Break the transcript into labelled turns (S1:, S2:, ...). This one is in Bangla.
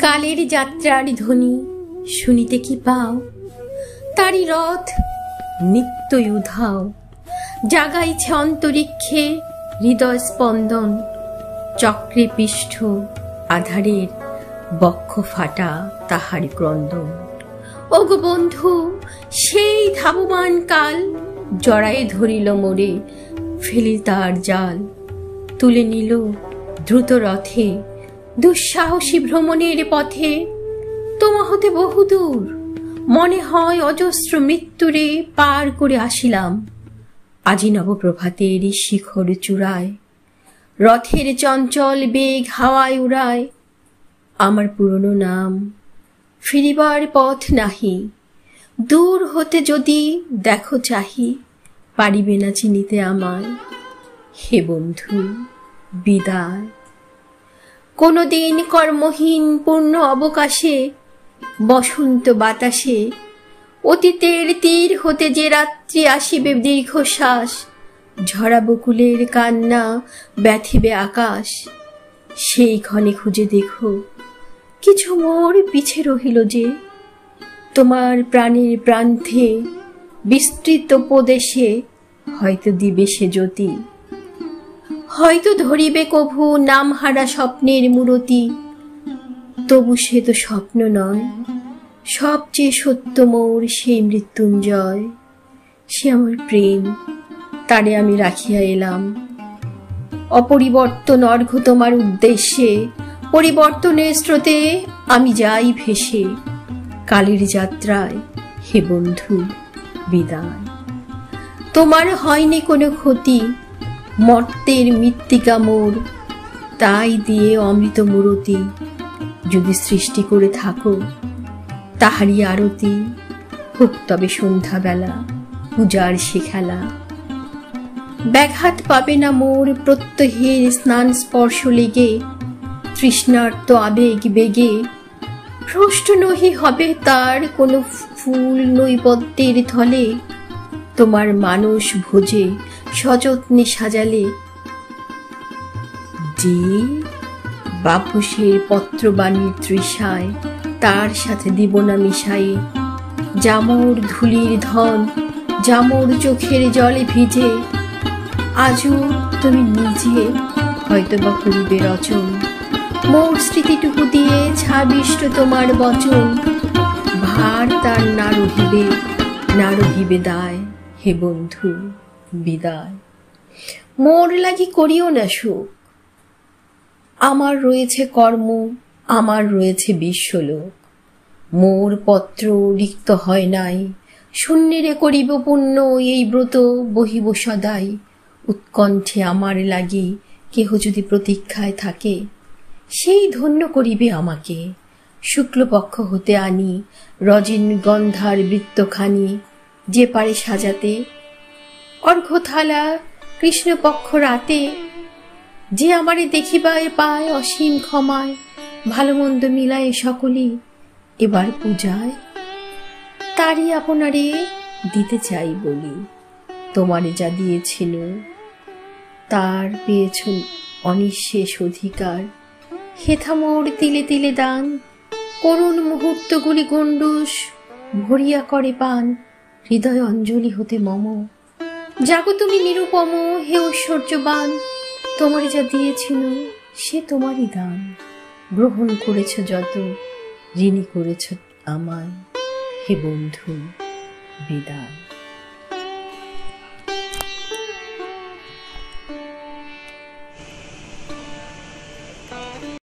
S1: কালের যাত্রার ধ্বনি শুনিতে কি পাও? তারি রথ নিত্যই উধাও, জাগাইছে অন্তরিক্ষে হৃদয় স্পন্দন। চক্রে পৃষ্ঠ আধারের বক্ষ ফাটা তাহার ক্রন্দন। ওগো বন্ধু, সেই ধাবমান কাল জড়ায়ে ধরিল মোরে, ফেলি তার জাল। তুলে নিল দ্রুত রথে দুঃসাহসী ভ্রমণের পথে। তোমা হতে বহুদূর মনে হয় অজস্র মৃত্যুরে পার করে আসিলাম। আজি নবপ্রভাতের শিখর চূড়ায় রথের চঞ্চল বেগ হাওয়ায় উড়ায়। আমার পুরনো নাম ফিরিবার পথ নাহি, দূর হতে যদি দেখো চাহি, পারিবে না চিনিতে আমায়। হে বন্ধু বিদায়। কোনদিন কর্মহীন পূর্ণ অবকাশে বসন্ত বাতাসে অতীতের তীর হতে যে রাত্রি আসিবে দীর্ঘশ্বাস, ঝরা বকুলের কান্না ব্যথিবে আকাশ। সেই ক্ষণে খুঁজে দেখো কিছু মোর পিছে রহিল যে, তোমার প্রাণের প্রান্তে বিস্তৃত প্রদেশে হয়তো দিবে সে জ্যোতি। হয়তো ধরিবে কভু নামহারা স্বপ্নের মূরতি, তবু সে তো স্বপ্ন নয়, সবচেয়ে সত্য মোর সেই মৃত্যুঞ্জয়। সে আমার প্রেম, তারে আমি রাখিয়া এলাম। অপরিবর্তন অর্ঘ্য তোমার উদ্দেশ্যে, পরিবর্তনের স্রোতে আমি যাই ভেসে। কালের যাত্রায় হে বন্ধু বিদায়। তোমার হয়নি কোনো ক্ষতি, মর্তের মৃত্তিকা মোর, তাই দিয়ে অমৃত মূরতি। যদি সৃষ্টি করে থাকো তাহারই আরতি, হোক তবে সন্ধ্যাবেলা পূজার সে খেলা। ব্যাঘাত পাবে না মোর প্রত্যহের স্নান স্পর্শ লেগে, তৃষ্ণার্ত আবেগ বেগে। ভ্রষ্ট নহি হবে তার কোনো ফুল নৈবদ্যের থলে, তোমার মানস ভোজে সযত্নে সাজালে। যে বাপুসের পত্রবাণীর তৃষায় তার সাথে দিব না মিশাই, জামর ধুলির ধন জামর চোখের জলে ভিজে। আজও তুমি নিজে হয়তো বা করিবে রচন, মোর স্মৃতিটুকু দিয়ে ছাবিষ্ট তোমার বচন। ভার তার না রহিবে দায়। হে বন্ধু বিদায়। মোর লাগি করিও না শোক, আমার রয়েছে কর্ম, আমার রয়েছে বিশ্বলোক। মোর পত্র রিক্ত হয় নাই, শূন্যেরে করিব পূর্ণ এই ব্রত বহিব সদাই। উৎকণ্ঠে আমার লাগি কেহ যদি প্রতীক্ষায় থাকে, সেই ধন্য করিবে আমাকে। শুক্লপক্ষ হতে আনি রজনীগন্ধার বৃত্তখানি, যে পারে সাজাতে অর্ঘ্যথালা কৃষ্ণপক্ষ রাতে। যে আমারে দেখিবায় পায় অসীম ক্ষমায়, ভালো মন্দ মিলায় সকলই এবার পূজায়। তারই আপনারে দিতে চাই বলি, তোমারে যা দিয়েছিল তার পেয়েছ অনিঃশেষ অধিকার। হেথা মোর তিলে তিলে দান, করুণ মুহূর্তগুলি গণ্ডূষ ভরিয়া করে পান। হৃদয় অঞ্জলি হতে মম, জাগো তুমি নিরুপম হে ঐশ্বর্যবান। তোমারে যা দিয়েছিল সে তোমারই দান, গ্রহণ করেছ যত ঋণী করেছ আমায়। হে বন্ধু বিদায়।